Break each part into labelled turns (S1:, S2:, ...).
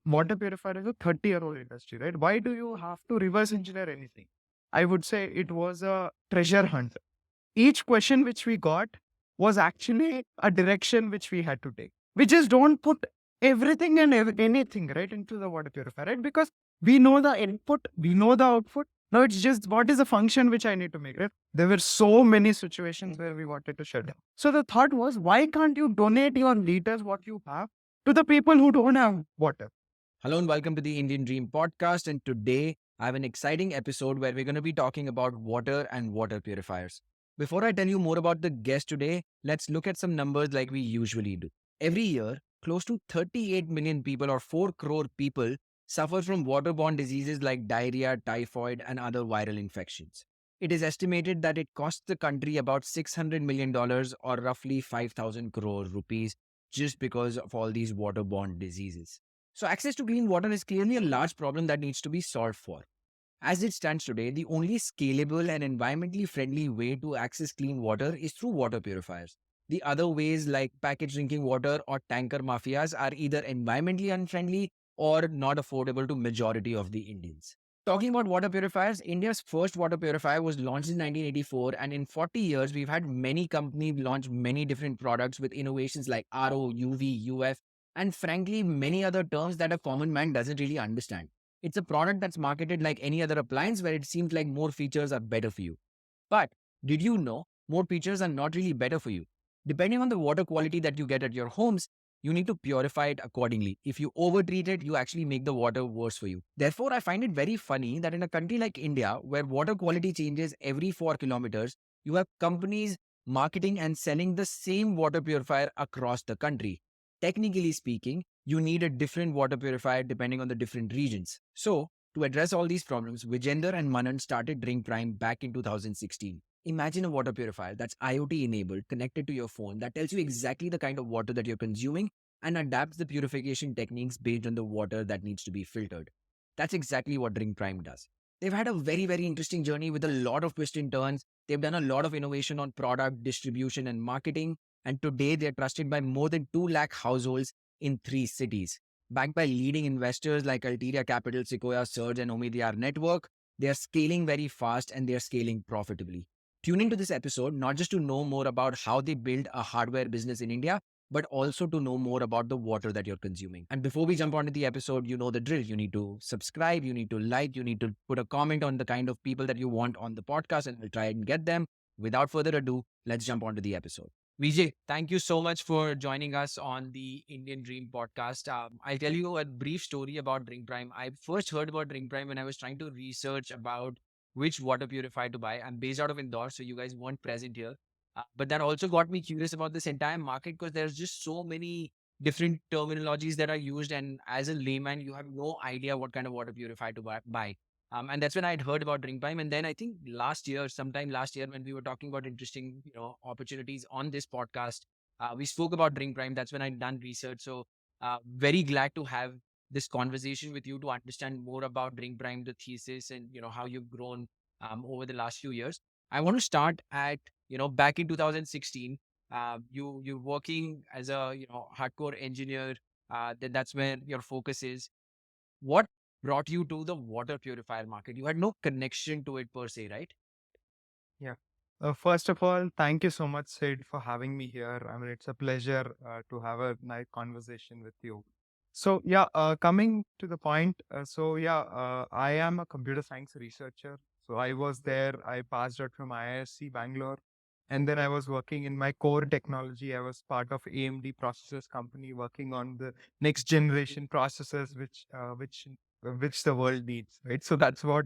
S1: water purifier is a 30-year-old industry, right? Why do you have to reverse engineer anything? I would say it was a treasure hunt. Each question which we got was actually a direction which we had to take. We just don't put everything and anything right into the water purifier, right? Because we know the input, we know the output. Now it's just what is the function which I need to make, right? There were so many situations where we wanted to shut down. So the thought was, why can't you donate your liters, what you have, to the people who don't have water?
S2: Hello and welcome to the Indian Dream podcast. And today I have an exciting episode where we're going to be talking about water and water purifiers. Before I tell you more about the guest today, let's look at some numbers like we usually do. Every year, close to 38 million people or 4 crore people suffer from waterborne diseases like diarrhea, typhoid, and other viral infections. It is estimated that it costs the country about $600 million or roughly 5,000 crore rupees just because of all these waterborne diseases. So, access to clean water is clearly a large problem that needs to be solved for. As it stands today, the only scalable and environmentally friendly way to access clean water is through water purifiers. The other ways, like packaged drinking water or tanker mafias, are either environmentally unfriendly or not affordable to majority of the Indians. Talking about water purifiers, India's first water purifier was launched in 1984, and in 40 years, we've had many companies launch many different products with innovations like RO, UV, UF, and frankly, many other terms that a common man doesn't really understand. It's a product that's marketed like any other appliance where it seems like more features are better for you. But did you know more features are not really better for you? Depending on the water quality that you get at your homes, you need to purify it accordingly. If you overtreat it, you actually make the water worse for you. Therefore, I find it very funny that in a country like India, where water quality changes every 4 kilometers, you have companies marketing and selling the same water purifier across the country. Technically speaking, you need a different water purifier depending on the different regions. So, to address all these problems, Vijender and Manan started DrinkPrime back in 2016. Imagine a water purifier that's IoT enabled, connected to your phone, that tells you exactly the kind of water that you're consuming and adapts the purification techniques based on the water that needs to be filtered. That's exactly what DrinkPrime does. They've had a very interesting journey with a lot of twists and turns. They've done a lot of innovation on product, distribution, and marketing. And today they're trusted by more than 2 lakh households in 3 cities. Backed by leading investors like Alteria Capital, Sequoia, Surge, and Omidyar Network, they are scaling very fast and they are scaling profitably. Tune into this episode not just to know more about how they build a hardware business in India, but also to know more about the water that you're consuming. And before we jump onto the episode, you know the drill. You need to subscribe, you need to like, you need to put a comment on the kind of people that you want on the podcast, and we'll try and get them. Without further ado, let's jump onto the episode. Vijay, thank you so much for joining us on the Indian Dream podcast. I'll tell you a brief story about DrinkPrime. I first heard about DrinkPrime when I was trying to research about which water purifier to buy. I'm based out of Indore, so you guys weren't present here. But that also got me curious about this entire market because there's just so many different terminologies that are used. And as a layman, you have no idea what kind of water purifier to buy. And that's when I'd heard about DrinkPrime. And then I think sometime last year, when we were talking about interesting, opportunities on this podcast, we spoke about DrinkPrime. That's when I'd done research. So very glad to have this conversation with you to understand more about DrinkPrime, the thesis, and how you've grown over the last few years. I want to start at back in 2016. You're working as a hardcore engineer. That's where your focus is. What brought you to the water purifier market? You had no connection to it per se, right?
S1: Yeah. First of all, thank you so much, Sid, for having me here. I mean, it's a pleasure to have a nice conversation with you. So, yeah, coming to the point. I am a computer science researcher. So, I was there. I passed out from IISc Bangalore. And then I was working in my core technology. I was part of AMD processors company working on the next generation processors, which the world needs, right? So that's what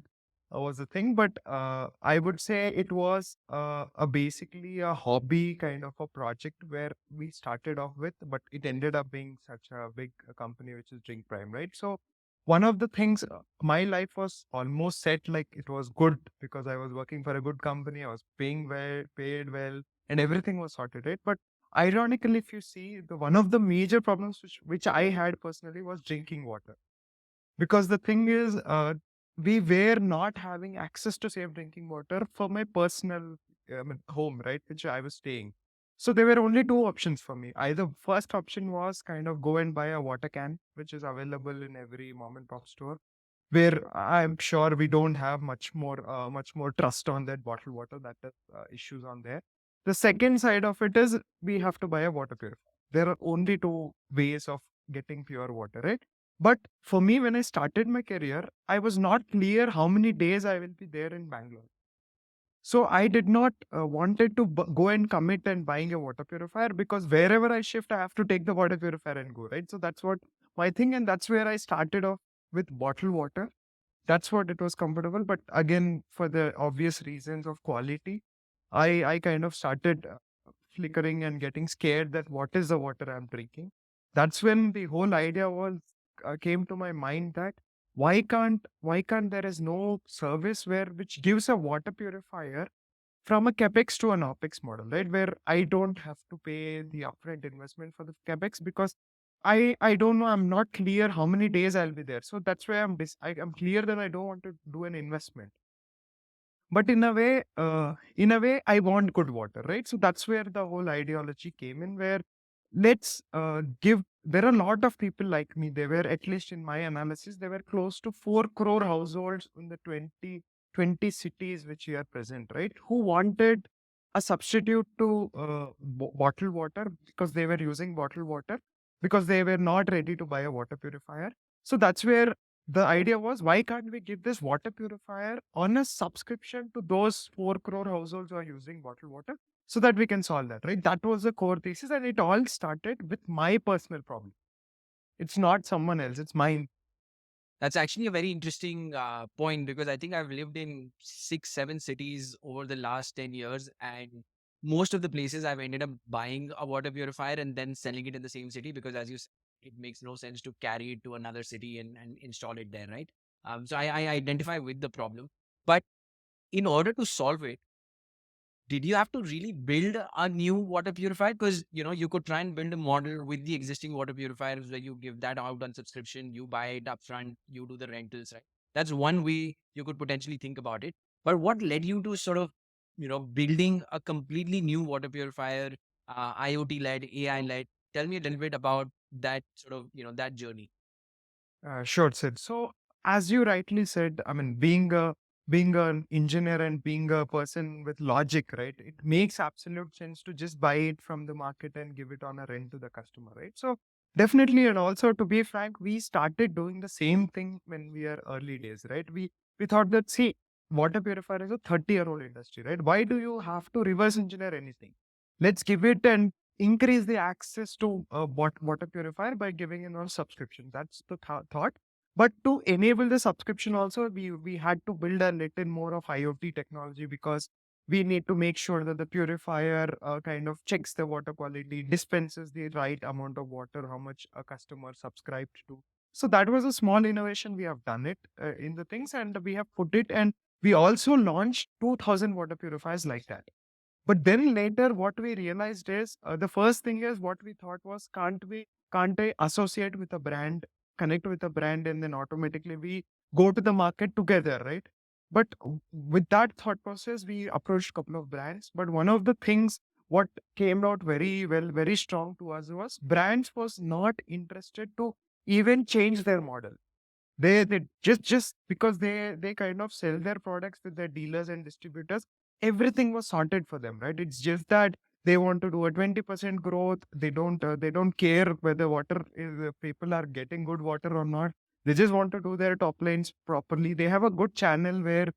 S1: was the thing. But I would say it was a basically a hobby kind of a project where we started off with, but it ended up being such a big company, which is DrinkPrime, right? So one of the things, my life was almost set, like it was good because I was working for a good company, I was paying well, paid well, and everything was sorted, right? But ironically, if you see, the one of the major problems which I had personally was drinking water, because the thing is, we were not having access to safe drinking water for my personal home, right, which I was staying. So there were only two options for me. Either first option was kind of go and buy a water can, which is available in every mom and pop store, where I'm sure we don't have much more trust on that bottled water. That is issues on there. The second side of it is we have to buy a water purifier. There are only two ways of getting pure water, right? But for me, when I started my career, I was not clear how many days I will be there in Bangalore. So I did not wanted to go and commit and buying a water purifier, because wherever I shift, I have to take the water purifier and go, right. So that's what my thing, and that's where I started off with bottled water. That's what it was comfortable. But again, for the obvious reasons of quality, I kind of started flickering and getting scared that what is the water I'm drinking. That's when the whole idea was came to my mind that why can't there is no service where which gives a water purifier from a capex to an opex model, right? Where I don't have to pay the upfront investment for the capex, because I don't know, I'm not clear how many days I'll be there. So that's why I'm clear that I don't want to do an investment. But in a way, I want good water, right? So that's where the whole ideology came in, where let's give. There are a lot of people like me. There were, at least in my analysis, there were close to 4 crore households in the 20 cities which we are present, right? Who wanted a substitute to bottled water, because they were using bottled water, because they were not ready to buy a water purifier. So that's where the idea was, why can't we give this water purifier on a subscription to those 4 crore households who are using bottled water, so that we can solve that, right? That was the core thesis, and it all started with my personal problem. It's not someone else, it's mine.
S2: That's actually a very interesting point, because I think I've lived in 6, 7 cities over the last 10 years. And most of the places I've ended up buying a water purifier and then selling it in the same city, because as you said, it makes no sense to carry it to another city and install it there, right? So I identify with the problem. But in order to solve it, did you have to really build a new water purifier? Because you could try and build a model with the existing water purifiers where you give that out on subscription, you buy it upfront, you do the rentals, right? That's one way you could potentially think about it. But what led you to sort of building a completely new water purifier, IoT led, AI led? Tell me a little bit about that sort of that journey.
S1: Sure, Sid. So, as you rightly said, I mean, being an engineer and being a person with logic, right? It makes absolute sense to just buy it from the market and give it on a rent to the customer, right? So, definitely, and also to be frank, we started doing the same thing when we are early days, right? We thought that, see, water purifier is a 30-year-old industry, right? Why do you have to reverse engineer anything? Let's give it and increase the access to water purifier by giving it on subscription. That's the thought. But to enable the subscription also, we had to build a little more of IoT technology, because we need to make sure that the purifier kind of checks the water quality, dispenses the right amount of water, how much a customer subscribed to. So that was a small innovation. We have done it in the things, and we have put it, and we also launched 2000 water purifiers like that. But then later, what we realized is the first thing is what we thought was, can't I associate with a brand, connect with a brand, and then automatically we go to the market together, right? But with that thought process, we approached a couple of brands. But one of the things what came out very well, very strong to us was brands was not interested to even change their model. They just because they kind of sell their products with their dealers and distributors, everything was sorted for them, right? It's just that they want to do a 20% growth. They don't care whether water is people are getting good water or not. They just want to do their top lines properly. They have a good channel where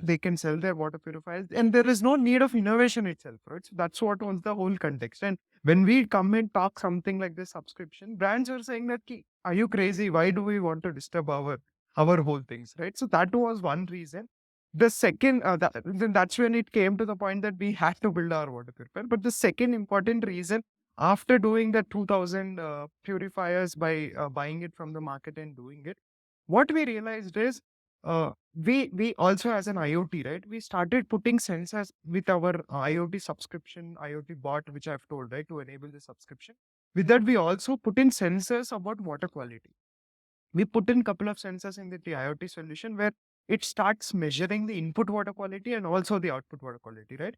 S1: they can sell their water purifiers, and there is no need of innovation itself, right? So that's what was the whole context. And when we come and talk something like this subscription, brands are saying that, "Ki, are you crazy? Why do we want to disturb our whole things, right?" So that was one reason. The second, then that's when it came to the point that we had to build our water purifier. But the second important reason, after doing the 2000 purifiers by buying it from the market and doing it, what we realized is we also, as an IoT, right? We started putting sensors with our IoT subscription, IoT bot, which I've told, right, to enable the subscription. With that, we also put in sensors about water quality. We put in couple of sensors in the IoT solution, where it starts measuring the input water quality and also the output water quality, right?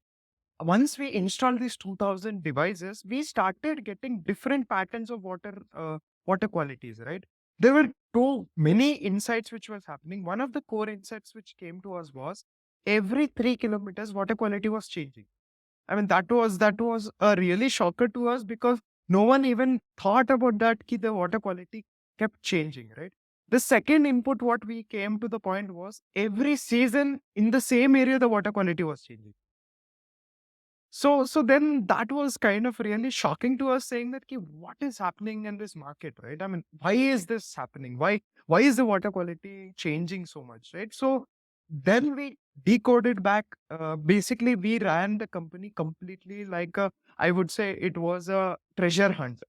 S1: once we installed these 2000 devices, we started getting different patterns of water qualities, right? There were too many insights which was happening. One of the core insights which came to us was every 3 kilometers, water quality was changing. I mean, that was a really shocker to us because no one even thought about that. Ki the water quality kept changing, right? The second input, what we came to the point was every season in the same area, the water quality was changing. So then that was kind of really shocking to us, saying that, ki, what is happening in this market, right? I mean, why is this happening? Why is the water quality changing so much, right? So then we decoded back. Basically, we ran the company completely like I would say it was a treasure hunt.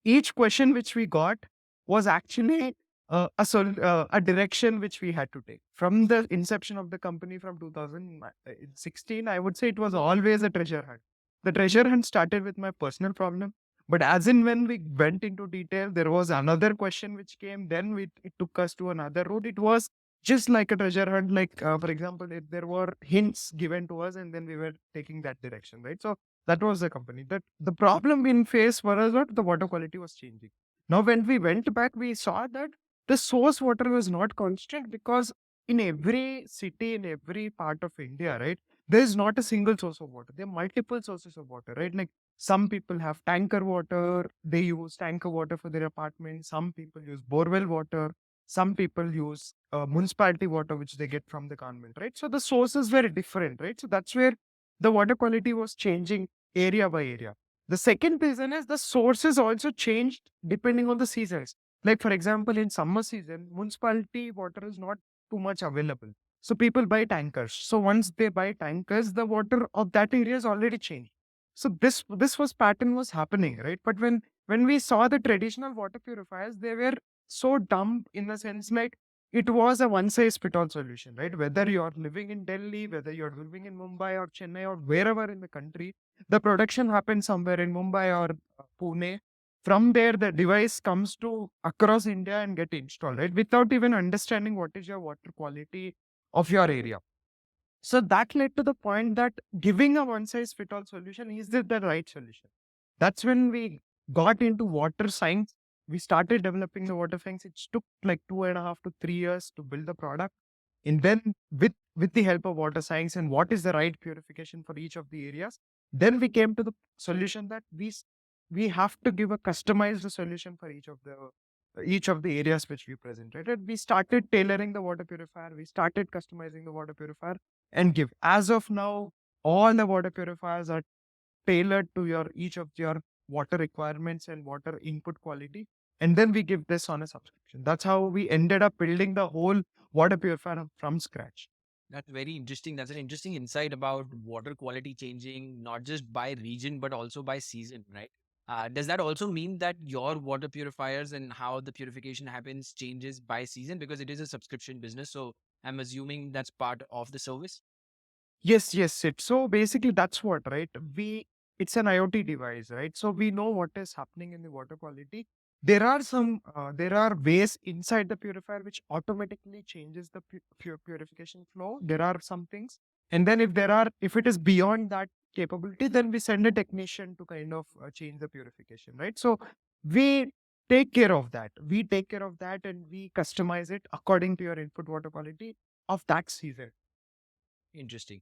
S1: Each question which we got was actually a direction which we had to take. From the inception of the company from 2016, I would say it was always a treasure hunt. The treasure hunt started with my personal problem, but as in when we went into detail, there was another question which came. Then it took us to another road. It was just like a treasure hunt. Like for example, if there were hints given to us, and then we were taking that direction, right? So that was the company. That the problem we faced was what the water quality was changing. Now, when we went back, we saw that the source water was not constant because in every city, in every part of India, right, there is not a single source of water. There are multiple sources of water, right? Like some people have tanker water, they use tanker water for their apartment. Some people use borewell water. Some people use municipality water, which they get from the government, right? So the sources were different, right? So that's where the water quality was changing area by area. The second reason is the sources also changed depending on the seasons. Like, for example, in summer season, municipality water is not too much available. So people buy tankers. So once they buy tankers, the water of that area is already changed. So this was pattern was happening, right? But when we saw the traditional water purifiers, they were so dumb in the sense like it was a one size fit all solution, right? Whether you're living in Delhi, whether you're living in Mumbai or Chennai or wherever in the country, the production happens somewhere in Mumbai or Pune. From there, the device comes to across India and get installed, right? Without even understanding what is your water quality of your area. So that led to the point that giving a one size fit all solution is it the right solution? That's when we got into water science. We started developing the water science. It took like 2.5 to 3 years to build the product. And then with the help of water science and what is the right purification for each of the areas, then we came to the solution that we have to give a customized solution for each of the areas which we presented. And we started tailoring the water purifier. We started customizing the water purifier and give. As of now, all the water purifiers are tailored to your each of your water requirements and water input quality. And then we give this on a subscription. That's how we ended up building the whole water purifier from scratch.
S2: That's very interesting. That's an interesting insight about water quality changing, not just by region, but also by season, right? Does that also mean that your water purifiers and how the purification happens changes by season? Because it is a subscription business. So I'm assuming that's part of the service.
S1: Yes. So basically, that's what, right? It's an IoT device, right? So we know what is happening in the water quality. There are ways inside the purifier which automatically changes the purification flow. There are some things, and then if it is beyond that capability, then we send a technician to kind of change the purification, right? So we take care of that. We take care of that, and we customize it according to your input water quality of that season.
S2: Interesting.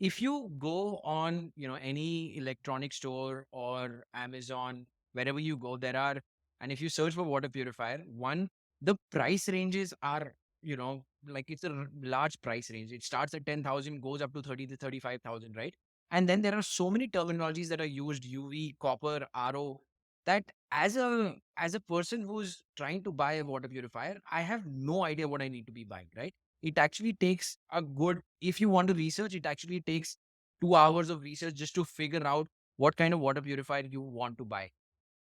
S2: If you go on, any electronic store or Amazon, wherever you go, there are, and if you search for water purifier, one, the price ranges are, like it's a large price range. It starts at 10,000, goes up to 30 to 35,000, right? And then there are so many terminologies that are used, UV, copper, RO, that as a person who's trying to buy a water purifier, I have no idea what I need to be buying, right? It actually takes a good, if you want to research, it actually takes 2 hours of research just to figure out what kind of water purifier you want to buy.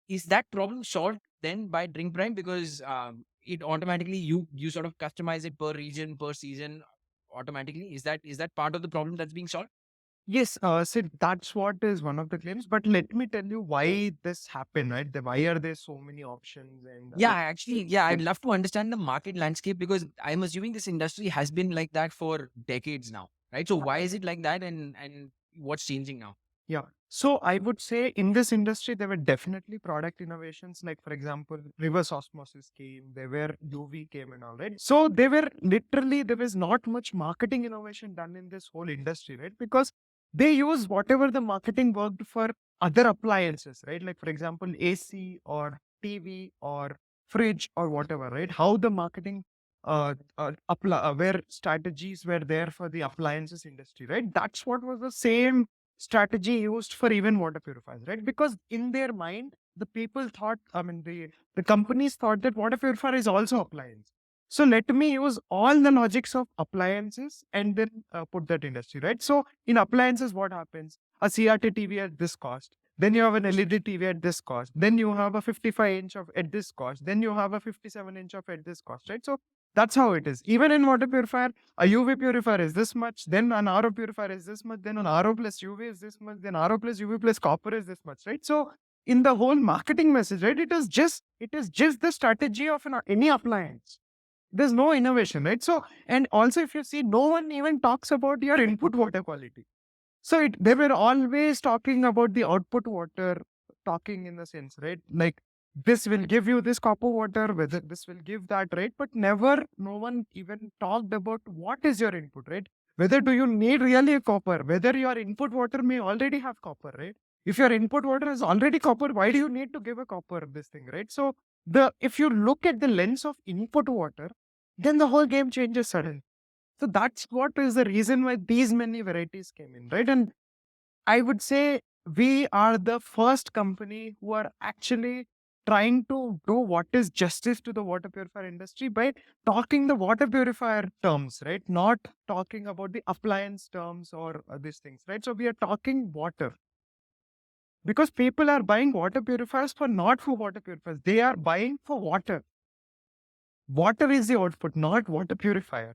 S2: Is that problem solved then by DrinkPrime? Because it automatically, you sort of customize it per region, per season automatically. Is that part of the problem that's being solved?
S1: Yes, Sid, that's what is one of the claims. But let me tell you why this happened, right? Why are there so many options? And
S2: Yeah, actually, yeah, I'd love to understand the market landscape because I'm assuming this industry has been like that for decades now, right? So why is it like that? And what's changing now?
S1: Yeah. So I would say in this industry, there were definitely product innovations. Like, for example, reverse osmosis came, there were UV came and all, right? So there were literally, there was not much marketing innovation done in this whole industry, right? Because they use whatever the marketing worked for other appliances, right? Like, for example, AC or TV or fridge or whatever, right? How the marketing where strategies were there for the appliances industry, right? That's what was the same strategy used for even water purifiers, right? Because in their mind, the people thought, I mean, the companies thought that water purifier is also appliance. So let me use all the logics of appliances and then put that industry, right? So in appliances, what happens? A CRT TV at this cost. Then you have an LED TV at this cost. Then you have a 55-inch of at this cost. Then you have a 57-inch of at this cost, right? So that's how it is. Even in water purifier, a UV purifier is this much, then an RO purifier is this much, then an RO plus UV is this much, then RO plus UV plus copper is this much, right? So in the whole marketing message, right, it is just the strategy of any appliance. There's no innovation, right? So, and also if you see, no one even talks about your input water quality. So they were always talking about the output water, talking in the sense, right? Like this will give you this copper water, whether this will give that, right? But never, no one even talked about what is your input, right? Whether do you need really a copper? Whether your input water may already have copper, right? If your input water is already copper, why do you need to give a copper this thing, right? So the if you look at the lens of input water, then the whole game changes suddenly. So that's what is the reason why these many varieties came in, right? And I would say we are the first company who are actually trying to do what is justice to the water purifier industry by talking the water purifier terms, right? Not talking about the appliance terms or these things, right? So we are talking water because people are buying water purifiers for not for water purifiers. They are buying for water. Water is the output, not water purifier.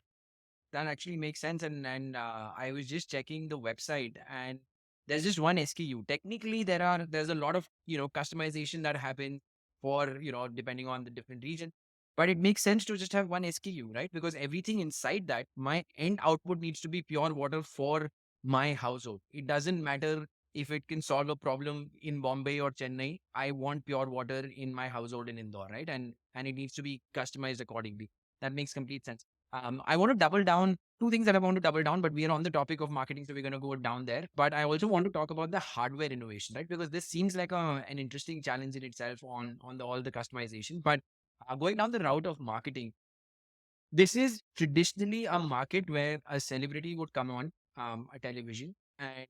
S2: That actually makes sense. And I was just checking the website, and there's just one SKU. Technically, there's a lot of customization that happens for depending on the different region. But it makes sense to just have one SKU, right? Because everything inside that, my end output needs to be pure water for my household. It doesn't matter if it can solve a problem in Bombay or Chennai. I want pure water in my household in Indore, right? And it needs to be customized accordingly. That makes complete sense. I want to double down two things that I want to double down, but we are on the topic of marketing, so we're going to go down there. But I also want to talk about the hardware innovation, right? Because this seems like an interesting challenge in itself on all the customization. But going down the route of marketing, this is traditionally a market where a celebrity would come on a television and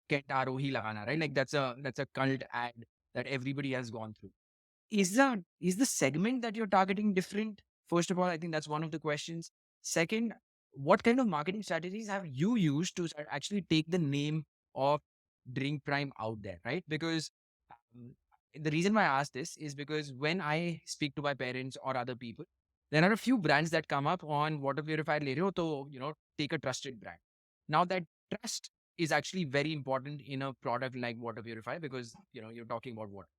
S2: get Arohi Lagana, right? Like that's a cult ad that everybody has gone through. Is the segment that you're targeting different? First of all, I think that's one of the questions. Second, what kind of marketing strategies have you used to actually take the name of Drink Prime out there, right? Because um, the reason why I ask this is because when I speak to my parents or other people, there are a few brands that come up on water purifier ले रहे हो, तो take a trusted brand. Now that trust is actually very important in a product like water purifier because you're talking about water.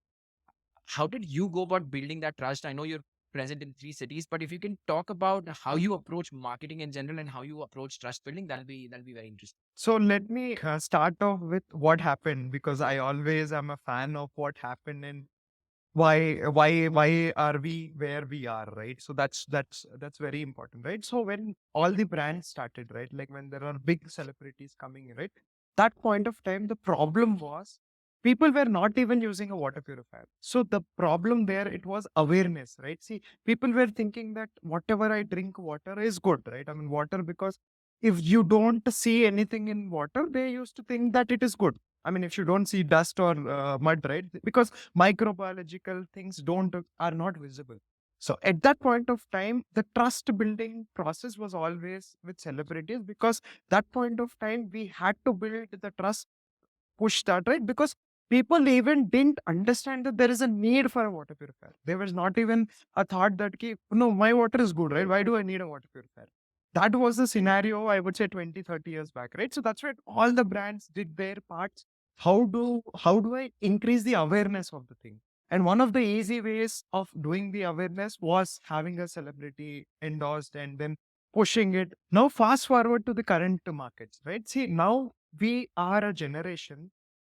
S2: How did you go about building that trust? I know you're present in three cities, but if you can talk about how you approach marketing in general and how you approach trust building, that'll be very interesting.
S1: So let me start off with what happened because I always am a fan of what happened and why are we where we are, right? So that's very important, right? So when all the brands started, right, like when there are big celebrities coming in, right, that point of time the problem was people were not even using a water purifier. So the problem there, it was awareness, right? See, people were thinking that whatever I drink water is good, right? I mean water, because if you don't see anything in water, they used to think that it is good. I mean, if you don't see dust or mud, right? Because microbiological things don't are not visible. So at that point of time, the trust building process was always with celebrities because that point of time we had to build the trust, push that, right? Because people even didn't understand that there is a need for a water purifier. There was not even a thought that, no, my water is good, right? Why do I need a water purifier? That was the scenario, I would say 20, 30 years back, right? So that's why all the brands did their parts. How do I increase the awareness of the thing? And one of the easy ways of doing the awareness was having a celebrity endorsed and then pushing it. Now fast forward to the current markets, right? See, now we are a generation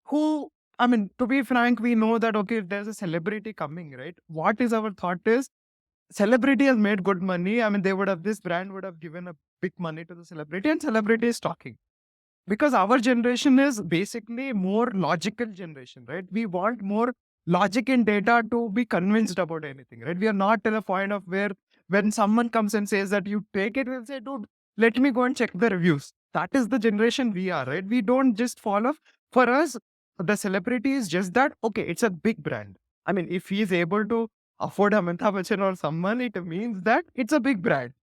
S1: who, I mean, to be frank, we know that, okay, if there's a celebrity coming, right? What is our thought is, celebrity has made good money. I mean, this brand would have given a big money to the celebrity, and celebrity is talking. Because our generation is basically more logical generation, right? We want more logic and data to be convinced about anything, right? We are not to the point of where when someone comes and says that you take it, we'll say, dude, let me go and check the reviews. That is the generation we are, right? We don't just follow. For us, the celebrity is just that, okay, it's a big brand. I mean, if he is able to afford a Amitabh Bachchan or someone, it means that it's a big brand.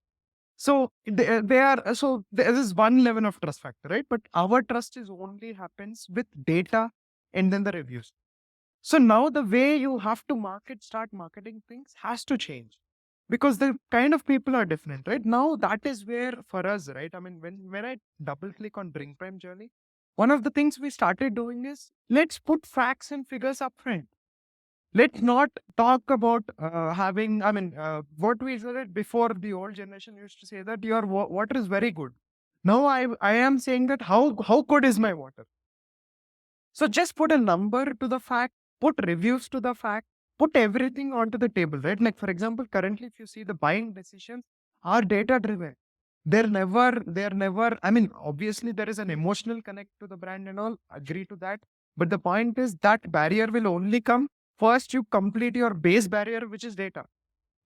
S1: So they are, so there is one level of trust factor, right? But our trust is only happens with data and then the reviews. So now the way you have to start marketing things has to change, because the kind of people are different, right? Now that is where for us, right? I mean, when I double click on DrinkPrime journey, one of the things we started doing is, let's put facts and figures up front. Let's not talk about having, I mean, what we said before, the old generation used to say that your water is very good. Now I am saying that how good is my water? So just put a number to the fact, put reviews to the fact, put everything onto the table, right? Like for example, currently if you see the buying decisions are data driven. They're never, I mean, obviously there is an emotional connect to the brand and all, agree to that. But the point is that barrier will only come first you complete your base barrier, which is data.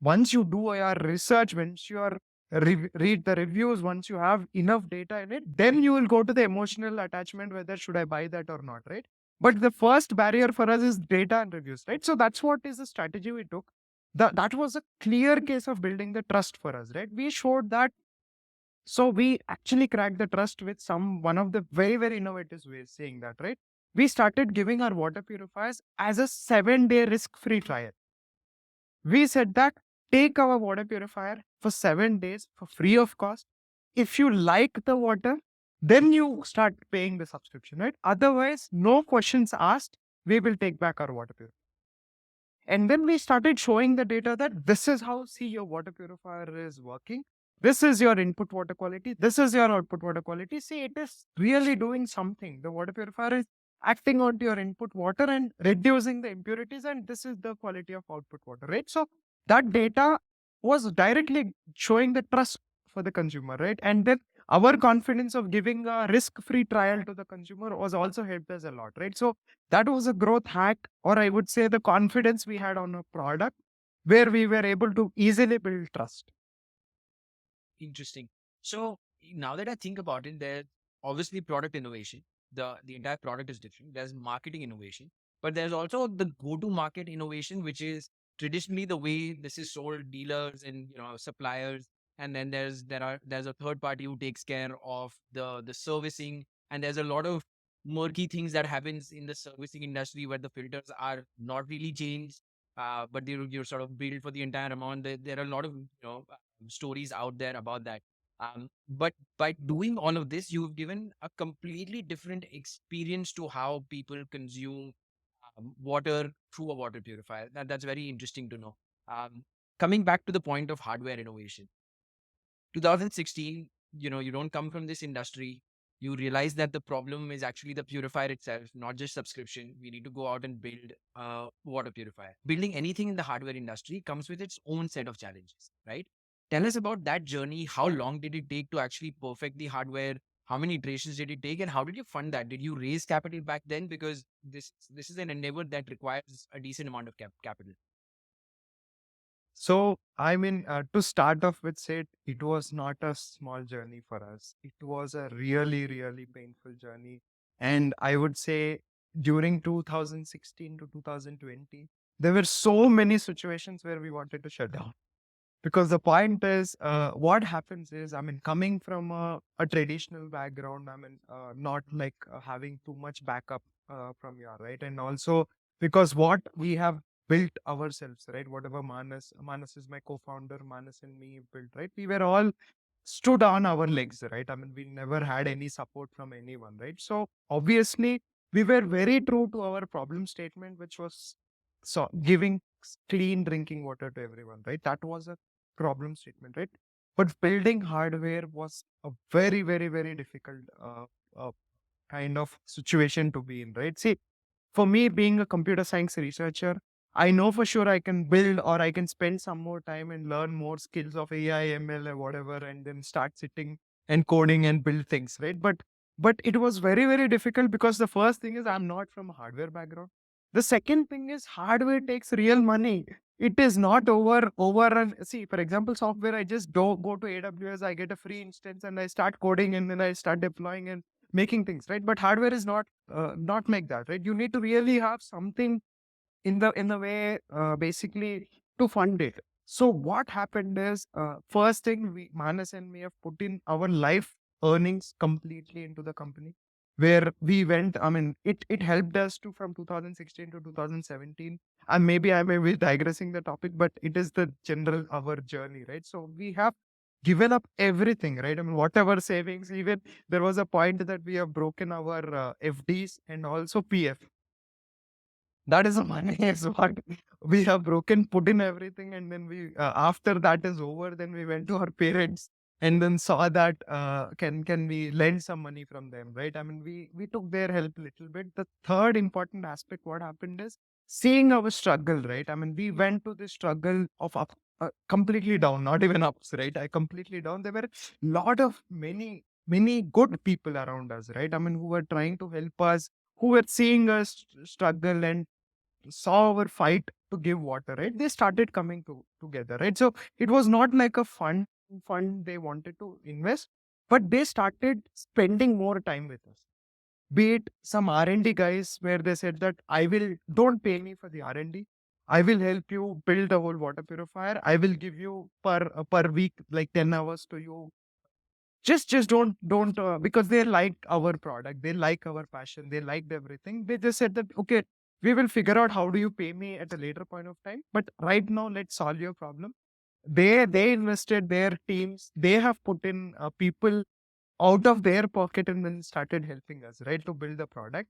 S1: Once you do your research, once you are read the reviews, once you have enough data in it, then you will go to the emotional attachment, whether should I buy that or not, right? But the first barrier for us is data and reviews, right? So that's what is the strategy we took. That was a clear case of building the trust for us, right? We showed that. So we actually cracked the trust with one of the very, very innovative ways, saying that, right? We started giving our water purifiers as a 7-day risk-free trial. We said that, take our water purifier for 7 days for free of cost. If you like the water, then you start paying the subscription, right? Otherwise, no questions asked, we will take back our water purifier. And then we started showing the data that this is how, see, your water purifier is working. This is your input water quality. This is your output water quality. See, it is really doing something. The water purifier is acting on your input water and reducing the impurities. And this is the quality of output water, right? So that data was directly showing the trust for the consumer, right? And then our confidence of giving a risk-free trial to the consumer was also helped us a lot, right? So that was a growth hack, or I would say the confidence we had on a product where we were able to easily build trust.
S2: Interesting. So now that I think about it, there's obviously product innovation. The entire product is different. There's marketing innovation, but there's also the go-to market innovation, which is traditionally the way this is sold, dealers and suppliers. And then there's a third party who takes care of the servicing. And there's a lot of murky things that happens in the servicing industry where the filters are not really changed, but you're sort of billed for the entire amount. There are a lot of stories out there about that. But by doing all of this, you've given a completely different experience to how people consume water through a water purifier. That's very interesting to know. Coming back to the point of hardware innovation, 2016, you don't come from this industry. You realize that the problem is actually the purifier itself, not just subscription. We need to go out and build a water purifier. Building anything in the hardware industry comes with its own set of challenges, right? Tell us about that journey. How long did it take to actually perfect the hardware? How many iterations did it take, and how did you fund that? Did you raise capital back then? Because this is an endeavor that requires a decent amount of capital.
S1: So, I mean, to start off with, said it was not a small journey for us. It was a really, really painful journey. And I would say during 2016 to 2020, there were so many situations where we wanted to shut down. Because the point is, what happens is, I mean, coming from a traditional background, I mean, not like having too much backup from your, right? And also because what we have built ourselves, right? Whatever Manas is my co-founder, Manas and me built, right? We were all stood on our legs, right? I mean, we never had any support from anyone, right? So obviously, we were very true to our problem statement, which was so giving clean drinking water to everyone, right? That was a problem statement, right? But building hardware was a very, very, very difficult. kind of situation to be in, right? See, for me, being a computer science researcher, I know for sure I can build or I can spend some more time and learn more skills of AI, ML, or whatever, and then start sitting and coding and build things, right? But it was very, very difficult because the first thing is I'm not from a hardware background. The second thing is hardware takes real money. It is not over and see, for example, software, I just do go to AWS, I get a free instance and I start coding and then I start deploying and making things, right? But hardware is not like that, right? You need to really have something in the way basically to fund it. So what happened is first thing we Manas and me have put in our life earnings completely into the company where we went. I mean, it helped us to from 2016 to 2017. And maybe I may be digressing the topic, but it is the general our journey, right? So we have given up everything, right? I mean, whatever savings, even there was a point that we have broken our FDs and also PF. That is the money is what we have broken, put in everything, and then we after that is over, then we went to our parents and then saw that can we lend some money from them, right? I mean, we took their help a little bit. The third important aspect, what happened is seeing our struggle, right? I mean, we went to the struggle of up. Completely down, not even ups, right? I completely down. There were lot of many good people around us, right? I mean, who were trying to help us, who were seeing us struggle and saw our fight to give water, right? They started coming together, right? So it was not like a fund they wanted to invest, but they started spending more time with us. Be it some R&D guys where they said that don't pay me for the R&D. I will help you build a whole water purifier. I will give you per week like 10 hours to you. Just don't because they like our product, they like our passion, they liked everything. They just said that okay, we will figure out how do you pay me at a later point of time, but right now let's solve your problem. They invested their teams, they have put in people out of their pocket and then started helping us, right, to build the product.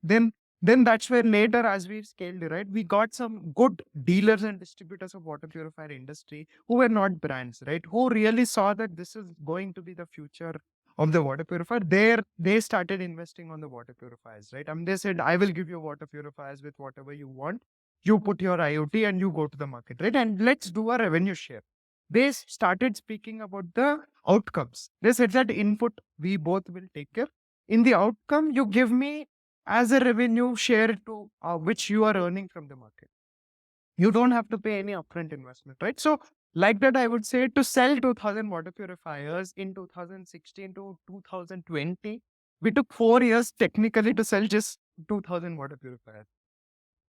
S1: Then that's where later as we scaled, right, we got some good dealers and distributors of water purifier industry who were not brands, right, who really saw that this is going to be the future of the water purifier. There they started investing on the water purifiers, right? I mean, they said, I will give you water purifiers with whatever you want. You put your IoT and you go to the market, right? And let's do a revenue share. They started speaking about the outcomes. They said that input we both will take care. In the outcome, you give me as a revenue share to which you are earning from the market. You don't have to pay any upfront investment, right? So, like that, I would say to sell 2000 water purifiers in 2016 to 2020, we took 4 years technically to sell just 2000 water purifiers.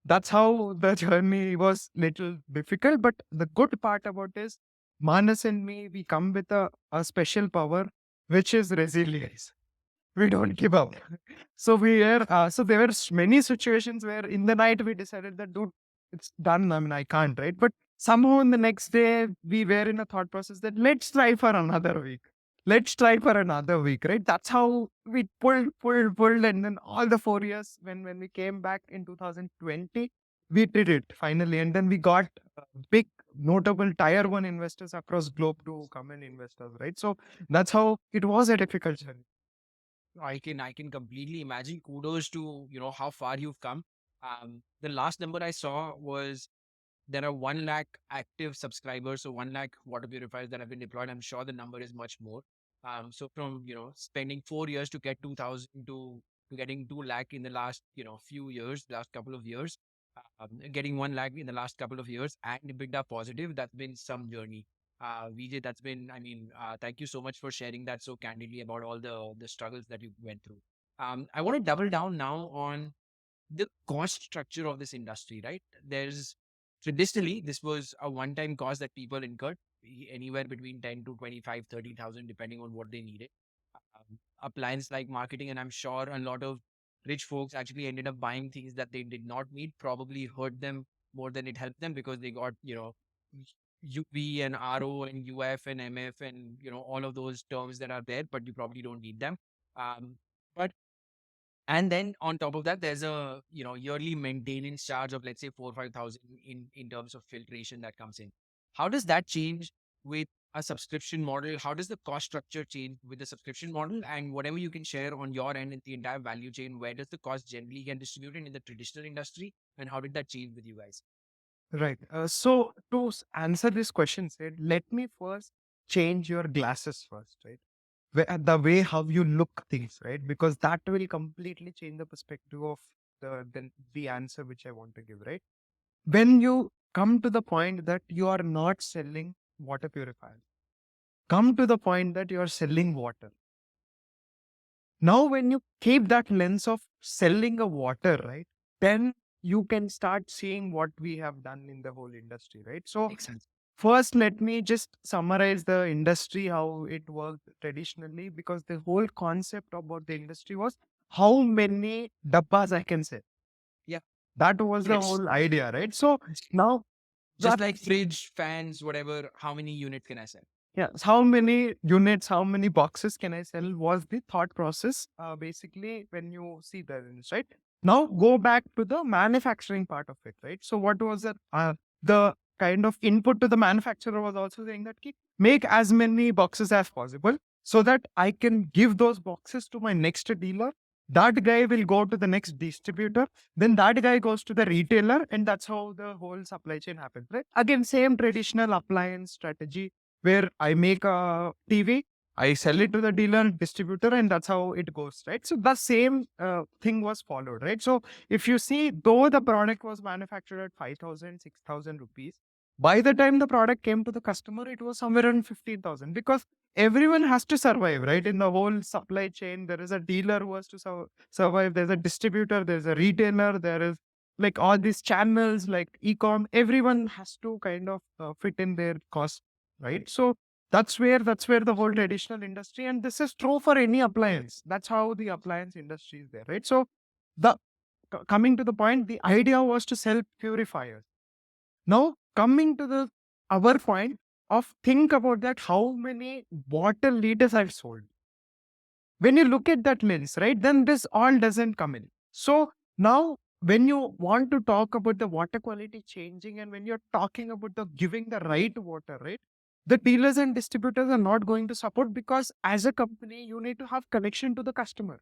S1: That's how the journey was little difficult. But the good part about is Manas and me, we come with a special power, which is resilience. We don't give up. So there were many situations where in the night we decided that, dude, it's done. I mean, I can't, right? But somehow in the next day, we were in a thought process that let's try for another week. Let's try for another week, right? That's how we pulled. And then all the 4 years, when we came back in 2020, we did it finally. And then we got big, notable tier one investors across globe to come and invest us, right? So that's how it was a difficult journey.
S2: I can completely imagine. Kudos to how far you've come. The last number I saw was there are 1 lakh active subscribers, so 1 lakh water purifiers that have been deployed. I'm sure the number is much more. So from spending 4 years to get 2,000 to getting 2 lakh in the last few years, last couple of years, getting 1 lakh in the last couple of years, and EBITDA positive. That's been some journey. Vijay, that's been. I mean, thank you so much for sharing that so candidly about all the struggles that you went through. I want to double down now on the cost structure of this industry, right? There's traditionally this was a one-time cost that people incurred anywhere between 10 to 25, 30,000, depending on what they needed. Appliance like marketing, and I'm sure a lot of rich folks actually ended up buying things that they did not need, probably hurt them more than it helped them because they got, UV and RO and UF and MF and all of those terms that are there, but you probably don't need them. But and then on top of that, there's a yearly maintenance charge of, let's say, 4 or 5,000 in terms of filtration that comes in. How does that change with a subscription model? How does the cost structure change with the subscription model? And whatever you can share on your end in the entire value chain, where does the cost generally get distributed in the traditional industry? And how did that change with you guys?
S1: Right. So to answer this question, said, let me first change your glasses first, right? The way how you look things, right? Because that will completely change the perspective of the answer which I want to give, right? When you come to the point that you are not selling water purifiers, come to the point that you are selling water. Now, when you keep that lens of selling a water, right, then you can start seeing what we have done in the whole industry, right? So,
S2: Makes sense.
S1: first, let me just summarize the industry, how it worked traditionally, because the whole concept about the industry was how many dabbas I can sell.
S2: Yeah.
S1: That was the
S2: Yes.
S1: whole idea, right? So, now
S2: Just
S1: that
S2: like fridge, fans, whatever, how many units can I sell?
S1: yes, how many units, how many boxes can I sell was the thought process. Basically, when you see the lens, right? Now go back to the manufacturing part of it, right? So what was it? The kind of input to the manufacturer was also saying that "Ki, make as many boxes as possible so that I can give those boxes to my next dealer. That guy will go to the next distributor. Then that guy goes to the retailer, and that's how the whole supply chain happens, right? Again, same traditional appliance strategy where I make a TV, I sell it to the dealer and distributor, and that's how it goes, right? So the same thing was followed, right? So if you see, though the product was manufactured at 5,000, 6,000 rupees, by the time the product came to the customer, it was somewhere around 15,000 because everyone has to survive, right? In the whole supply chain, there is a dealer who has to survive, there's a distributor, there's a retailer, there is like all these channels like e-com, everyone has to kind of fit in their cost, right? So that's where the whole traditional industry, and this is true for any appliance. That's how the appliance industry is there, right? So the coming to the point, the idea was to sell purifiers. Now coming to the our point of think about that, how many bottle liters I've sold. When you look at that lens, right, then this all doesn't come in. So now when you want to talk about the water quality changing, and when you're talking about the giving the right water, right, the dealers and distributors are not going to support, because as a company you need to have connection to the customer.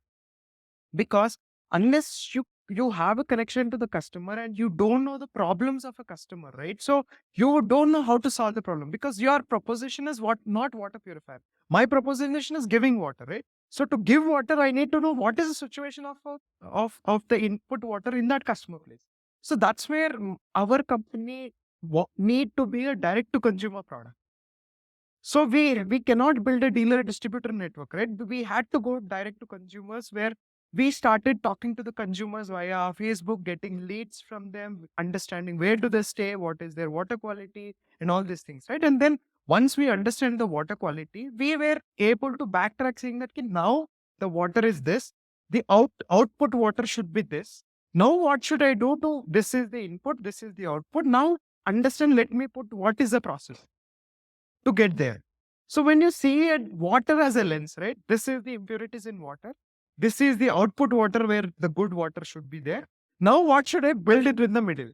S1: Because unless you have a connection to the customer and you don't know the problems of a customer, right, so you don't know how to solve the problem, because your proposition is what, not water purifier. My proposition is giving water, right? So to give water, I need to know what is the situation of the input water in that customer place. So that's where our company need to be a direct to consumer product. So we cannot build a dealer distributor network, right? We had to go direct to consumers, where we started talking to the consumers via Facebook, getting leads from them, understanding where do they stay, what is their water quality, and all these things, right? And then once we understand the water quality, we were able to backtrack, saying that "Okay, now the water is this, the output water should be this. Now what should I do to this is the input, this is the output. Now understand, let me put what is the process to get there." So when you see water as a lens, right? This is the impurities in water. This is the output water where the good water should be there. Now what should I build it in the middle?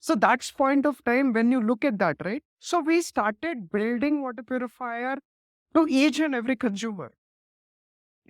S1: So that's point of time when you look at that, right? So we started building water purifier to each and every consumer.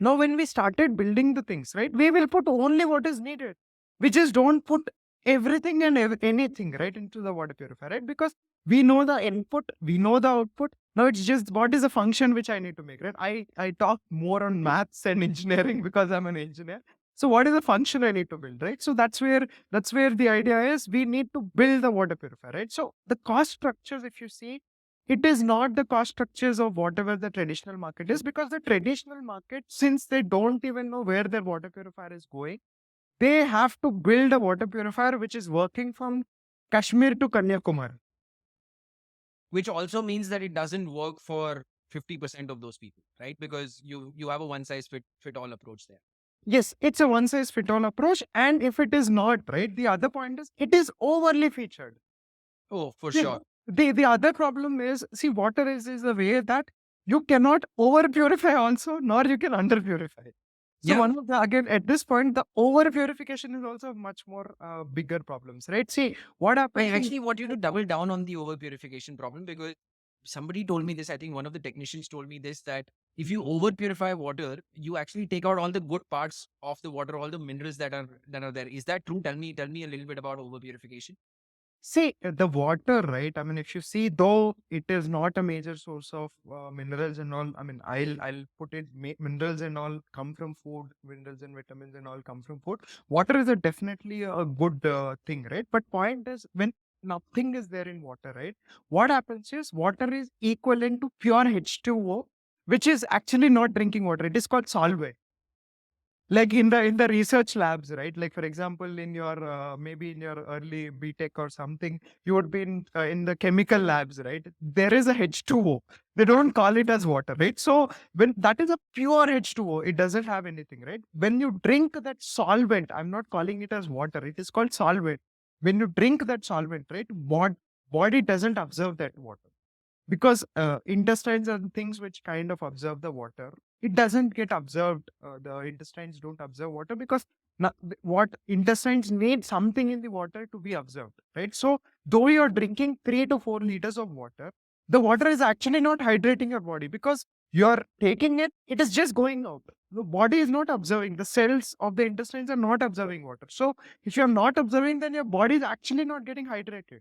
S1: Now, when we started building the things, right, we will put only what is needed. We just don't put everything and anything right into the water purifier, right? Because we know the input, we know the output. Now it's just what is the function which I need to make, right? I talk more on maths and engineering because I'm an engineer. So what is the function I need to build, right? So that's where the idea is. We need to build the water purifier, right? So the cost structures, if you see, it is not the cost structures of whatever the traditional market is, because the traditional market, since they don't even know where their water purifier is going, they have to build a water purifier which is working from Kashmir to Kanyakumari.
S2: Which also means that it doesn't work for 50% of those people, right? Because you have a one size fit all approach there.
S1: Yes, it's a one size fit all approach. And if it is not, right, the other point is it is overly featured.
S2: Oh, for
S1: Yeah.
S2: sure.
S1: The other problem is, see, water is a way that you cannot over purify also, nor you can under purify. So
S2: Yeah.
S1: one of the, again, at this point, the over purification is also much more bigger problems, right? See, what
S2: I
S1: happens?
S2: actually want you to double down on the over purification problem, because somebody told me this. I think one of the technicians told me this, that if you over purify water, you actually take out all the good parts of the water, all the minerals that are there. Is that true? Tell me a little bit about over purification.
S1: See, the water, right? I mean, if you see, though it is not a major source of minerals and all. I mean, I'll put it. Minerals and all come from food. Minerals and vitamins and all come from food. Water is a definitely a good thing, right? But point is, when nothing is there in water, right? What happens is water is equivalent to pure H2O, which is actually not drinking water. It is called solvent, like in the research labs, right? Like for example, in your maybe in your early btech or something, you would be in the chemical labs, right? There is a H2O. They don't call it as water, right? So when that is a pure H2O, it doesn't have anything, right? When you drink that solvent, I'm not calling it as water, it is called solvent. When you drink that solvent, right, body doesn't observe that water, because intestines are the things which kind of observe the water. It doesn't get observed. The intestines don't observe water because what intestines need something in the water to be observed, right? So though you're drinking 3 to 4 liters of water, the water is actually not hydrating your body because you're taking it, it is just going out. The body is not observing, the cells of the intestines are not observing water. So if you're not observing, then your body is actually not getting hydrated.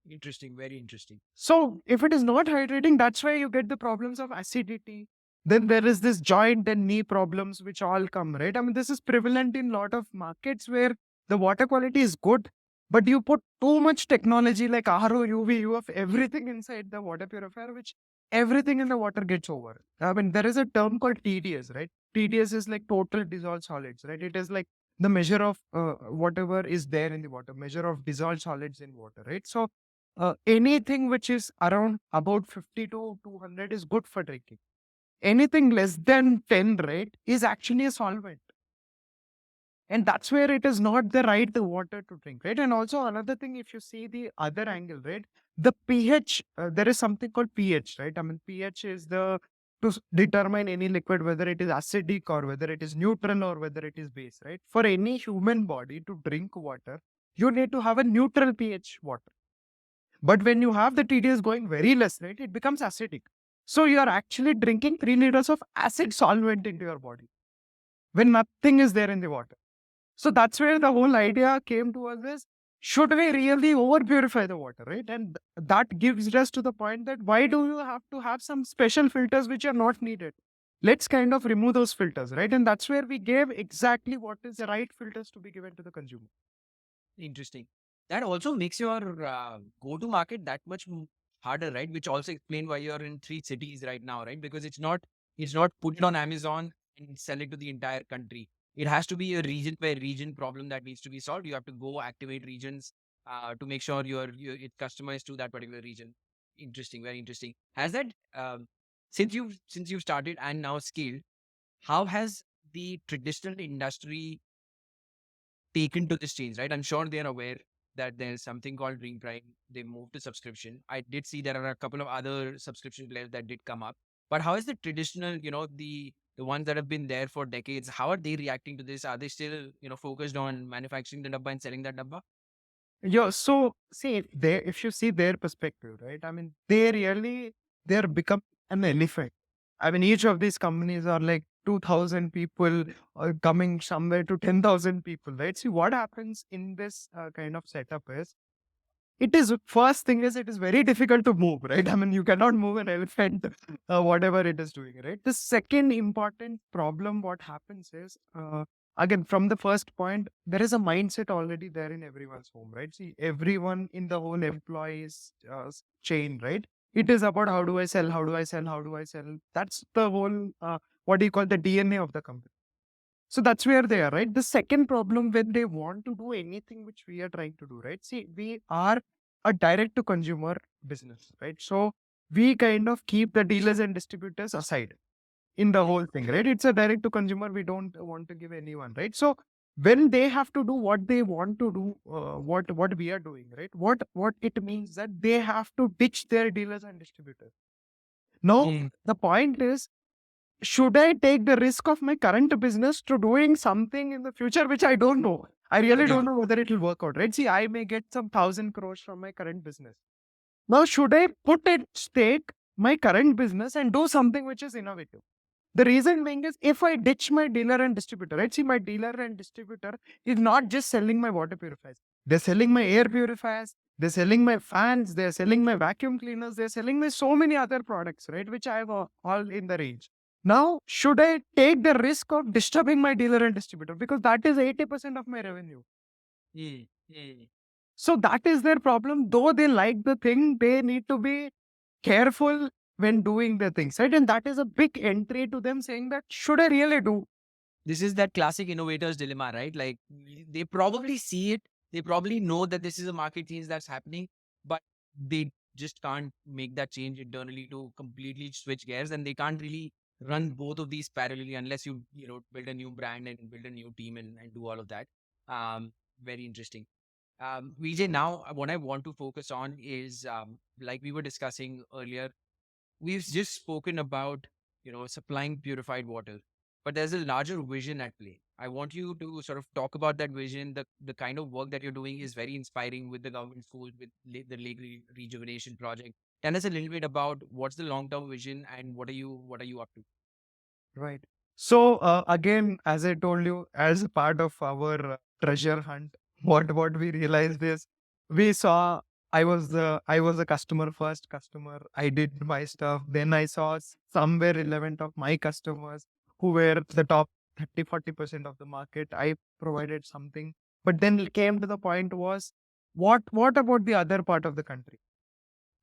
S2: Interesting, very interesting.
S1: So if it is not hydrating, that's why you get the problems of acidity. Then there is this joint and knee problems which all come, right? I mean, this is prevalent in a lot of markets where the water quality is good, but you put too much technology like RO, UV, UF, everything inside the water purifier, which everything in the water gets over. I mean, there is a term called TDS, right? TDS is like total dissolved solids, right? It is like the measure of whatever is there in the water, measure of dissolved solids in water, right? So anything which is around about 50 to 200 is good for drinking. Anything less than 10, right, is actually a solvent. And that's where it is not the right water to drink, right? And also another thing, if you see the other angle, right, the pH, there is something called pH, right? I mean, pH is the to determine any liquid, whether it is acidic or whether it is neutral or whether it is base, right? For any human body to drink water, you need to have a neutral pH water. But when you have the TDS going very less, right, it becomes acidic. So you are actually drinking 3 liters of acid solvent into your body when nothing is there in the water. So that's where the whole idea came to us is, should we really over purify the water, right? And that gives us to the point that why do you have to have some special filters which are not needed? Let's kind of remove those filters, right? And that's where we gave exactly what is the right filters to be given to the consumer.
S2: Interesting. That also makes your go-to market that much harder, right? Which also explain why you're in 3 cities right now, right? Because it's not put it on Amazon and sell it to the entire country. It has to be a region by region problem that needs to be solved. You have to go activate regions to make sure it's customized to that particular region. Interesting, very interesting. Has that since you've started and now scaled, how has the traditional industry taken to this change, right? I'm sure they're aware that there's something called DrinkPrime. They moved to subscription. I did see there are a couple of other subscription players that did come up. But how is the traditional, the ones that have been there for decades, how are they reacting to this? Are they still, focused on manufacturing the dabba and selling that dabba?
S1: Yeah, so see, if you see their perspective, right? I mean, they're become an elephant. I mean, each of these companies are like 2,000 people coming somewhere to 10,000 people, right? See, what happens in this kind of setup is, it is first thing is it is very difficult to move, right? I mean, you cannot move an elephant, whatever it is doing, right? The second important problem, what happens is, again, from the first point, there is a mindset already there in everyone's home, right? See, everyone in the whole employees chain, right? It is about how do I sell, how do I sell, how do I sell. That's the whole, what do you call, the DNA of the company. So that's where they are, right? The second problem when they want to do anything which we are trying to do, right? See, we are a direct to consumer business, right? So we kind of keep the dealers and distributors aside in the whole thing, right? It's a direct to consumer. We don't want to give anyone, right? So when they have to do what they want to do, what we are doing, right? What it means that they have to ditch their dealers and distributors. Now, the point is, should I take the risk of my current business to doing something in the future which I don't know? I really
S2: Yeah.
S1: don't know whether it will work out, right? See, I may get some 1,000 crores from my current business. Now, should I put at stake my current business and do something which is innovative? The reason being is if I ditch my dealer and distributor, right? See, my dealer and distributor is not just selling my water purifiers. They're selling my air purifiers. They're selling my fans. They're selling my vacuum cleaners. They're selling me so many other products, right? Which I have all in the range. Now, should I take the risk of disturbing my dealer and distributor? Because that is 80% of my revenue.
S2: Mm, mm.
S1: So that is their problem. Though they like the thing, they need to be careful when doing the things, right? And that is a big entry to them saying that, should I really do?
S2: This is that classic innovator's dilemma, right? Like they probably see it, they probably know that this is a market change that's happening, but they just can't make that change internally to completely switch gears, and they can't really run both of these parallelly unless you build a new brand and build a new team and do all of that. Very interesting. Vijay, now what I want to focus on is like we were discussing earlier, we've just spoken about supplying purified water, but there's a larger vision at play. I want you to sort of talk about that vision. The kind of work that you're doing is very inspiring with the government schools, with the lake rejuvenation project. Tell us a little bit about what's the long term vision and what are you up to.
S1: Right. So again, as I told you, as a part of our treasure hunt, what we realized is we saw I was a customer first customer. I did my stuff. Then I saw somewhere relevant of my customers who were the top 30-40% of the market. I provided something, but then it came to the point was what about the other part of the country?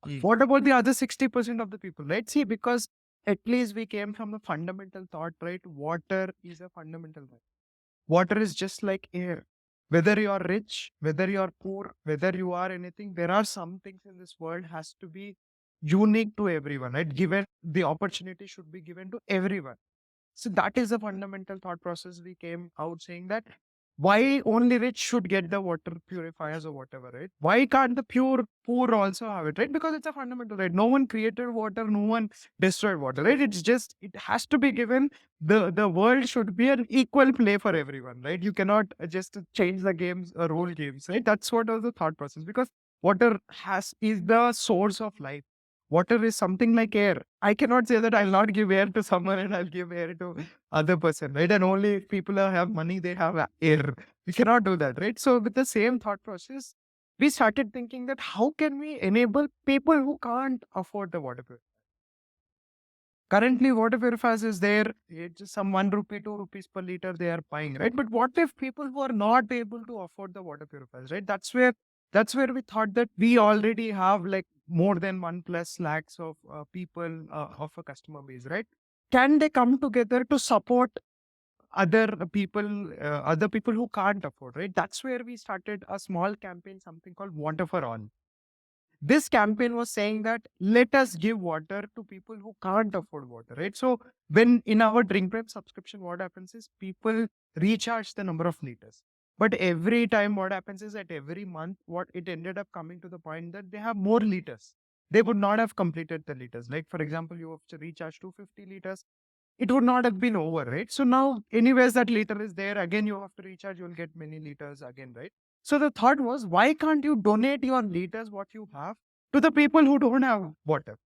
S2: Mm.
S1: What about the other 60% of the people, right? See, because at least we came from the fundamental thought, right? Water is a fundamental right. Water is just like air. Whether you are rich, whether you are poor, whether you are anything, there are some things in this world has to be unique to everyone, right? Given the opportunity should be given to everyone. So that is a fundamental thought process. We came out saying that why only rich should get the water purifiers or whatever, right? Why can't the poor also have it, right? Because it's a fundamental right. No one created water, no one destroyed water, right? It's just it has to be given. The world should be an equal play for everyone, right? You cannot just change the games or rule games, right? That's what was the thought process because water has is the source of life. Water is something like air. I cannot say that I'll not give air to someone and I'll give air to other person, right? And only if people have money, they have air. We cannot do that, right? So with the same thought process, we started thinking that how can we enable people who can't afford the water purifier? Currently, water purifiers is there. It's just some 1 rupee, 2 rupees per liter they are buying, right? But what if people who are not able to afford the water purifiers, right? That's where we thought that we already have like more than 1+ lakhs of people of a customer base, right? Can they come together to support other people who can't afford, right? That's where we started a small campaign, something called Water for All. This campaign was saying that let us give water to people who can't afford water, right? So when in our DrinkPrime subscription, what happens is people recharge the number of liters. But every time what happens is that every month, what it ended up coming to the point that they have more liters. They would not have completed the liters. Like for example, you have to recharge 250 liters. It would not have been over, right? So now, anyways, that liter is there. Again, you have to recharge, you'll get many liters again, right? So the thought was, why can't you donate your liters, what you have, to the people who don't have water?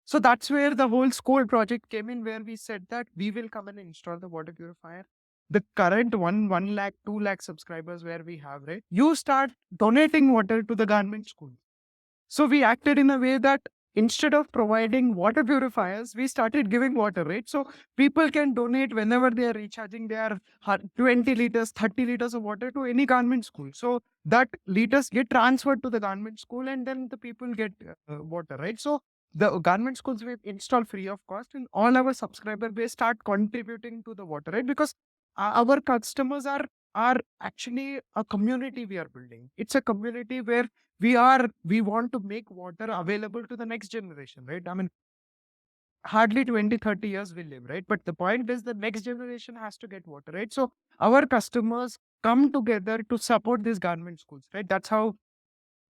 S1: So that's where the whole school project came in, where we said that we will come and install the water purifier. The current one lakh, 2 lakh subscribers where we have, right? You start donating water to the government schools. So we acted in a way that instead of providing water purifiers, we started giving water, right? So people can donate whenever they are recharging their 20 liters, 30 liters of water to any government school. So that liters get transferred to the government school and then the people get water, right? So the government schools we install free of cost and all our subscriber base start contributing to the water, right? Because our customers are actually a community we are building. It's a community where we want to make water available to the next generation, right? I mean, hardly 20-30 years we live, right? But the point is the next generation has to get water, right? So our customers come together to support these government schools, right? That's how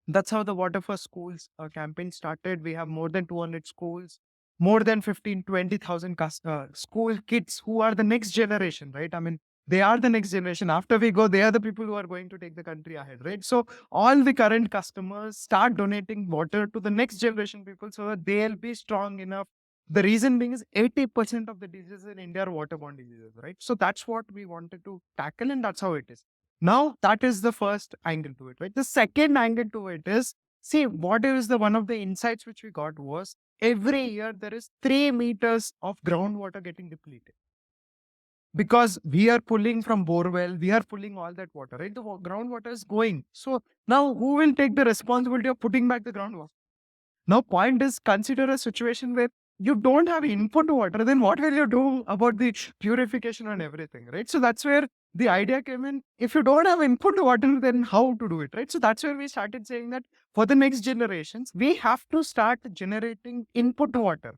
S1: the Water for Schools campaign started. We have more than 200 schools, more than 15-20,000 school kids who are the next generation, right? I mean, They are the next generation. After we go, they are the people who are going to take the country ahead, right? So all the current customers start donating water to the next generation people so that they'll be strong enough. The reason being is 80% of the diseases in India are waterborne diseases, right? So that's what we wanted to tackle, and that's how it is. Now, that is the first angle to it, right? The second angle to it is, see, what is the one of the insights which we got was every year there is 3 meters of groundwater getting depleted because we are pulling from borewell, we are pulling all that water, right? The groundwater is going. So now who will take the responsibility of putting back the groundwater? Now, point is, consider a situation where you don't have input water, then what will you do about the purification and everything, right? So that's where the idea came in. If you don't have input water, then how to do it, right? So that's where we started saying that for the next generations, we have to start generating input water.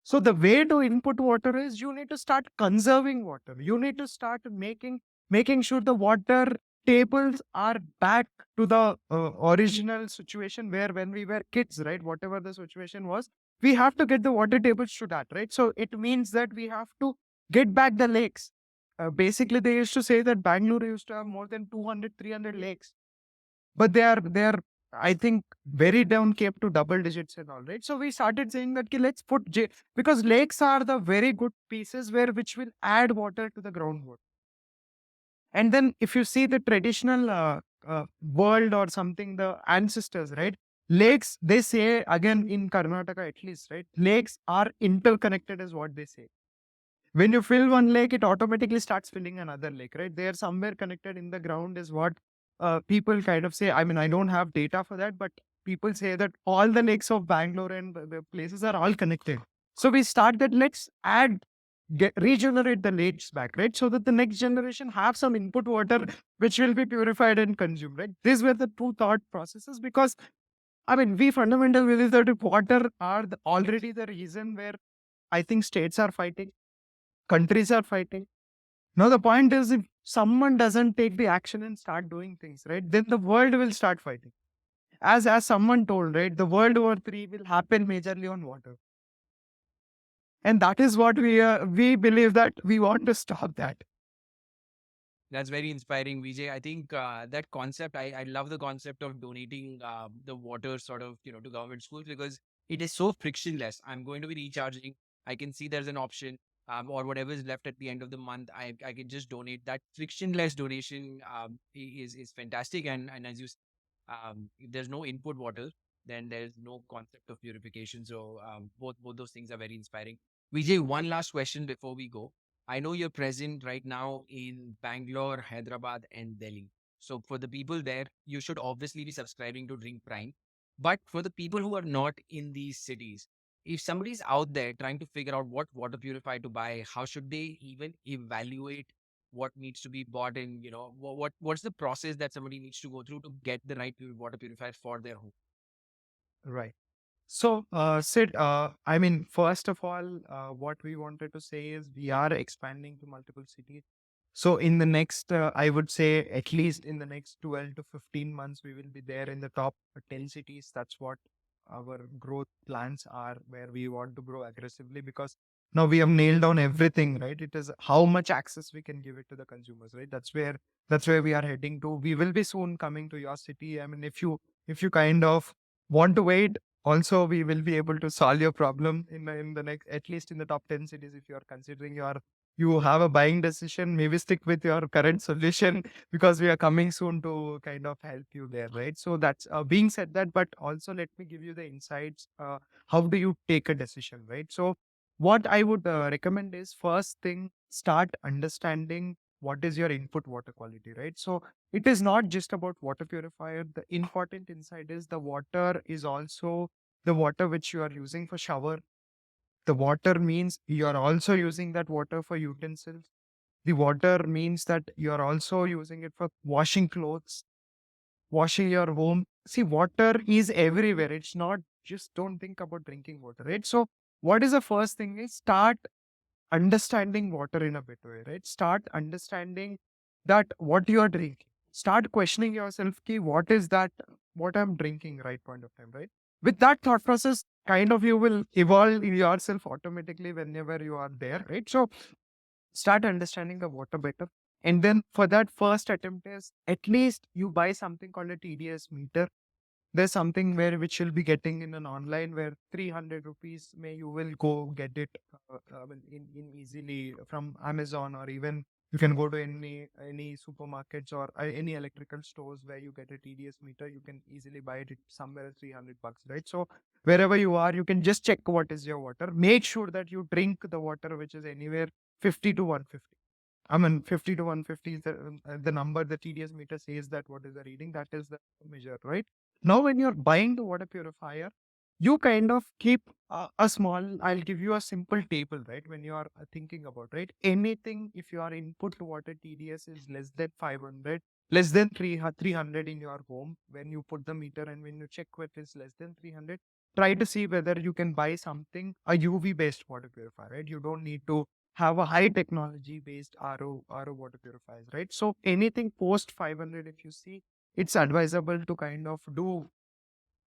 S1: So the way to input water is you need to start conserving water. You need to start making sure the water tables are back to the original situation where when we were kids, right? Whatever the situation was, we have to get the water tables to that, right? So it means that we have to get back the lakes. Basically, they used to say that Bangalore used to have more than 200, 300 lakes, but they are I think very down came to double digits and all, right? So we started saying that "Ki, let's put because lakes are the very good pieces where which will add water to the groundwater. And then if you see the traditional world or something, the ancestors, right? Lakes, they say again in Karnataka at least, right? Lakes are interconnected is what they say. When you fill one lake, it automatically starts filling another lake, right? They are somewhere connected in the ground, is what people kind of say. I mean, I don't have data for that, but people say that all the lakes of Bangalore and the places are all connected. So we start that let's regenerate the lakes back, right? So that the next generation have some input water which will be purified and consumed, right? These were the two thought processes because I mean, we fundamentally believe that water are already the reason where I think states are fighting, countries are fighting. Now, the point is, if someone doesn't take the action and start doing things, right, then the world will start fighting. As someone told, right, the World War III will happen majorly on water, and that is what we believe that we want to stop that.
S2: That's very inspiring, Vijay. I think that concept, I love the concept of donating the water sort of, to government schools because it is so frictionless. I'm going to be recharging. I can see there's an option or whatever is left at the end of the month. I can just donate. That frictionless donation is fantastic. And as if there's no input water, then there's no concept of purification. So both those things are very inspiring. Vijay, one last question before we go. I know you're present right now in Bangalore, Hyderabad, and Delhi. So for the people there, you should obviously be subscribing to Drink Prime. But for the people who are not in these cities, if somebody's out there trying to figure out what water purifier to buy, how should they even evaluate what needs to be bought in? What's the process that somebody needs to go through to get the right water purifier for their home?
S1: Right. So, Sid, I mean, first of all, what we wanted to say is we are expanding to multiple cities. So, in the next, I would say, at least in the next 12 to 15 months, we will be there in the top 10 cities. That's what our growth plans are, where we want to grow aggressively because now we have nailed down everything, right? It is how much access we can give it to the consumers, right? That's where we are heading to. We will be soon coming to your city. I mean, if you kind of want to wait, also we will be able to solve your problem in the next, at least in the top 10 cities. If you are considering you have a buying decision, maybe stick with your current solution because we are coming soon to kind of help you there, right? So that's being said that, but also let me give you the insights. How do you take a decision, right? So what I would recommend is, first thing, start understanding what is your input water quality, right? So it is not just about water purifier. The important insight is the water is also the water which you are using for shower. The water means you are also using that water for utensils. The water means that you are also using it for washing clothes, washing your home. See, water is everywhere. It's not just, don't think about drinking water, right? So, what is the first thing is start understanding water in a better way, right? Start understanding that what you are drinking. Start questioning yourself, ki, what is that, what I'm drinking right point of time, right? With that thought process, kind of you will evolve yourself automatically whenever you are there, right? So start understanding the water better. And then for that first attempt is at least you buy something called a TDS meter. There's something where which you'll be getting in an online where 300 rupees may you will go get it in easily from Amazon, or even you can go to any supermarkets or any electrical stores where you get a TDS meter. You can easily buy it at somewhere at 300 bucks, right? So wherever you are, you can just check what is your water. Make sure that you drink the water which is anywhere 50 to 150. I mean, 50 to 150 is the number the TDS meter says that what is the reading, that is the measure, right? Now, when you're buying the water purifier, you kind of keep a small, I'll give you a simple table, right? When you are thinking about, right? Anything, if your input water TDS is less than 500, less than 300 in your home, when you put the meter and when you check what is less than 300, try to see whether you can buy something, a UV based water purifier, right? You don't need to have a high technology based RO water purifiers, right? So anything post 500, if you see, it's advisable to kind of do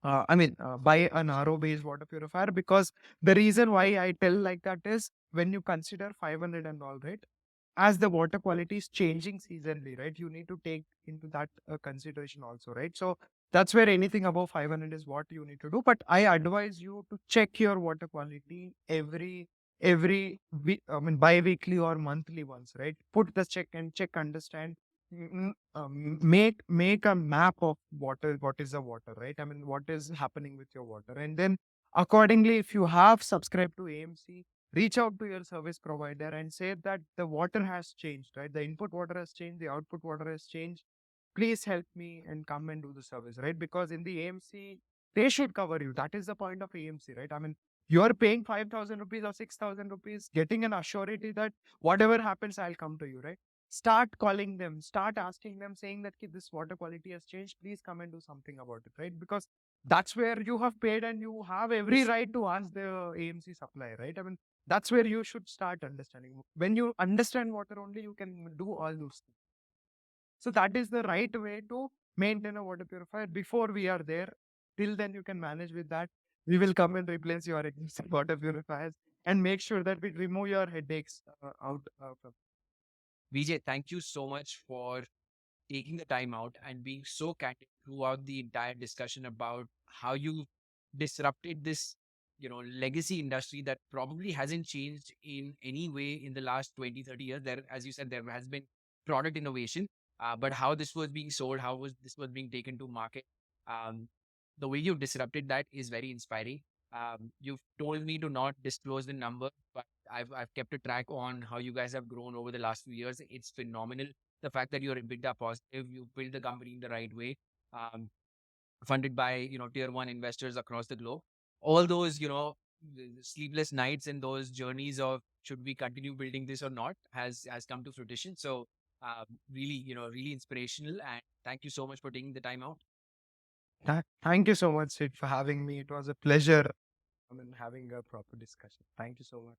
S1: buy an RO based water purifier, because the reason why I tell like that is when you consider 500 and all, right, as the water quality is changing seasonally, right, you need to take into that consideration also, right? So that's where anything above 500 is what you need to do. But I advise you to check your water quality every week, bi-weekly or monthly once, right? Put the check and check, understand. Make a map of what is the water, right? I mean, what is happening with your water, and then accordingly, if you have subscribed to AMC, reach out to your service provider and say that the water has changed, right? The input water has changed, the output water has changed. Please help me and come and do the service, right? Because in the AMC, they should cover you. That is the point of AMC, right? I mean, you're paying 5,000 rupees or 6,000 rupees, getting an assurity that whatever happens, I'll come to you, right? Start calling them, start asking them, saying that, "Ki, this water quality has changed. Please come and do something about it," right? Because that's where you have paid and you have every right to ask the AMC supply, right? I mean, that's where you should start understanding. When you understand water only, you can do all those things. So that is the right way to maintain a water purifier. Before we are there, till then you can manage with that. We will come and replace your existing water purifiers and make sure that we remove your headaches out from.
S2: Vijay, thank you so much for taking the time out and being so candid throughout the entire discussion about how you disrupted this, legacy industry that probably hasn't changed in any way in the last 20, 30 years. There, as you said, there has been product innovation, but how this was being sold, how was this was being taken to market, um, the way you disrupted that is very inspiring. You've told me to not disclose the number, but I've kept a track on how you guys have grown over the last few years. It's phenomenal. The fact that you're EBITDA positive, you build the company in the right way, um, funded by tier one investors across the globe. All those the sleepless nights and those journeys of should we continue building this or not has come to fruition. So really really inspirational, and thank you so much for taking the time out.
S1: Thank you so much, Sid, for having me. It was a pleasure. I mean, having a proper discussion. Thank you so much.